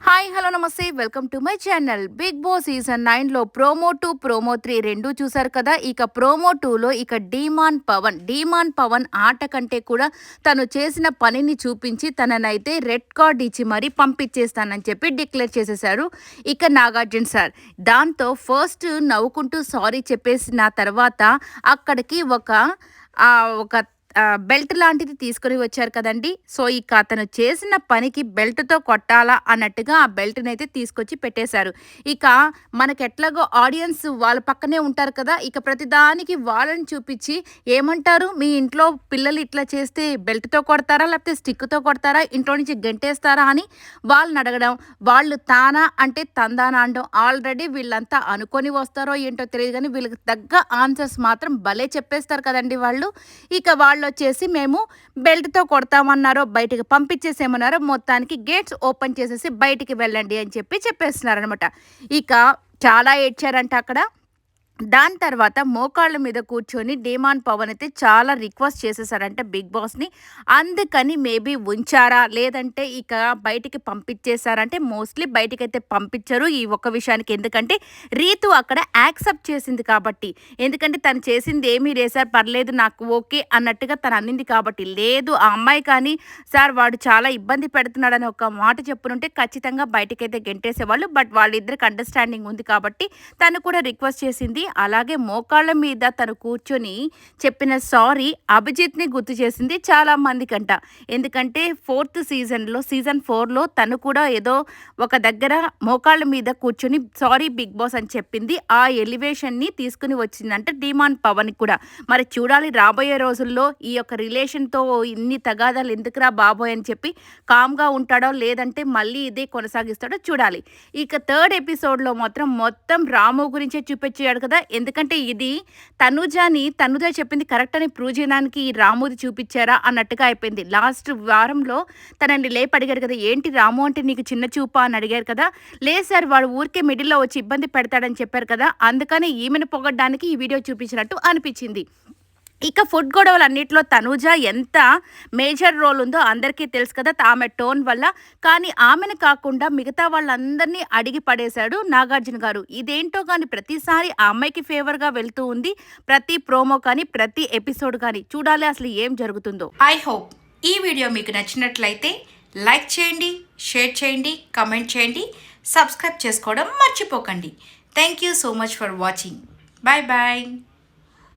Hi hello నమస్తే welcome to my channel. Bigg Boss season 9లో promo 2 promo 3 రెండు చూసారు కదా. ఇక ప్రోమో 2లో ఇక డీమాన్ పవన్ ఆట కంటే కూడా తను చేసిన పనిని చూపించి తననైతే రెడ్ కార్డ్ ఇచ్చి మరీ పంపించేస్తానని చెప్పి డిక్లేర్ చేసేశారు ఇక నాగార్జున సార్. దాంతో ఫస్ట్ నవ్వుకుంటూ సారీ చెప్పేసిన తర్వాత అక్కడికి ఒక బెల్ట్ లాంటిది తీసుకొని వచ్చారు కదండి. సో ఇక అతను చేసిన పనికి బెల్ట్తో కొట్టాలా అన్నట్టుగా ఆ బెల్ట్ని అయితే తీసుకొచ్చి పెట్టేశారు. ఇక మనకెట్లాగో ఆడియన్స్ వాళ్ళ పక్కనే ఉంటారు కదా. ఇక ప్రతిదానికి వాళ్ళని చూపించి ఏమంటారు, మీ ఇంట్లో పిల్లలు ఇట్లా చేస్తే బెల్ట్తో కొడతారా లేకపోతే స్టిక్తో కొడతారా, ఇంట్లో నుంచి గెంటేస్తారా అని వాళ్ళని అడగడం, వాళ్ళు తానా అంటే తందానా అనడం. ఆల్రెడీ వీళ్ళంతా అనుకొని వస్తారో ఏంటో తెలియదు కానీ వీళ్ళకి తగ్గ ఆన్సర్స్ మాత్రం భలే చెప్పేస్తారు కదండి వాళ్ళు. ఇక వాళ్ళు వచ్చేసి మేము బెల్ట్తో కొడతామన్నారో బయటకు పంపించేసేమన్నారో మొత్తానికి గేట్స్ ఓపెన్ చేసేసి బయటికి వెళ్ళండి అని చెప్పేస్తున్నారనమాట. ఇక చాలా ఏడ్చారంట అక్కడ. దాని తర్వాత మోకాళ్ళ మీద కూర్చొని డీమాన్ పవన్ అయితే చాలా రిక్వెస్ట్ చేసేసారంటే బిగ్ బాస్ని. అందుకని మేబీ ఉంచారా లేదంటే ఇక బయటికి పంపించేశారంటే మోస్ట్లీ బయటికైతే పంపించరు ఈ ఒక్క విషయానికి. ఎందుకంటే రీతు అక్కడ యాక్సెప్ట్ చేసింది కాబట్టి. ఎందుకంటే తను చేసింది ఏమీ లేదు సార్, పర్లేదు నాకు ఓకే అన్నట్టుగా తను అన్నింది కాబట్టి. లేదు ఆ అమ్మాయి కానీ సార్ వాడు చాలా ఇబ్బంది పెడుతున్నాడని ఒక మాట చెప్పునుంటే ఖచ్చితంగా బయటకైతే గెంటేసేవాళ్ళు. బట్ వాళ్ళిద్దరికి అండర్స్టాండింగ్ ఉంది కాబట్టి తను కూడా రిక్వెస్ట్ చేసింది. అలాగే మోకాళ్ళ మీద తను కూర్చొని చెప్పిన సారీ అభిజిత్ని గుర్తు చేసింది చాలా మందికంట. ఎందుకంటే సీజన్ 4లో తను కూడా ఏదో ఒక దగ్గర మోకాళ్ళ మీద కూర్చొని సారీ బిగ్ బాస్ అని చెప్పింది. ఆ ఎలివేషన్ని తీసుకుని వచ్చిందంటే డీమాన్ పవన్ కూడా. మరి చూడాలి రాబోయే రోజుల్లో ఈ యొక్క రిలేషన్తో ఇన్ని తగాదాలు ఎందుకురా బాబోయ్ అని చెప్పి కామ్గా ఉంటాడో లేదంటే మళ్ళీ ఇదే కొనసాగిస్తాడో చూడాలి. ఇక థర్డ్ ఎపిసోడ్లో మొత్తం రాము గురించే చూపించాడు కదా. ఎందుకంటే ఇది తనుజ చెప్పింది కరెక్ట్ అని ప్రూవ్ చేయడానికి ఈ రాముది చూపించారా అన్నట్టుగా అయిపోయింది. లాస్ట్ వారంలో తనని లేపి అడిగారు కదా, ఏంటి రాము అంటే నీకు చిన్న చూపా అని అడిగారు కదా. లేదు సార్ వాడు ఊరికే మిడిల్లో వచ్చి ఇబ్బంది పెడతాడని చెప్పారు కదా, అందుకని ఈమెను పొగడ్డానికి ఈ వీడియో చూపించినట్టు అనిపించింది. ఇక ఫుడ్ గొడవలు అన్నింటిలో తనూజ ఎంత మేజర్ రోల్ ఉందో అందరికీ తెలుసు కదా ఆమె టోన్ వల్ల. కానీ ఆమెను కాకుండా మిగతా వాళ్ళందరినీ అడిగి పడేశాడు నాగార్జున గారు. ఇదేంటో కానీ ప్రతిసారి ఆ అమ్మాయికి ఫేవర్గా వెళ్తూ ఉంది ప్రతి ప్రోమో కానీ ప్రతి ఎపిసోడ్ కానీ. చూడాలి అసలు ఏం జరుగుతుందో. ఐ హోప్ ఈ వీడియో మీకు నచ్చినట్లయితే లైక్ చేయండి, షేర్ చేయండి, కమెంట్ చేయండి, సబ్స్క్రైబ్ చేసుకోవడం మర్చిపోకండి. Thank you so much for watching. Bye bye.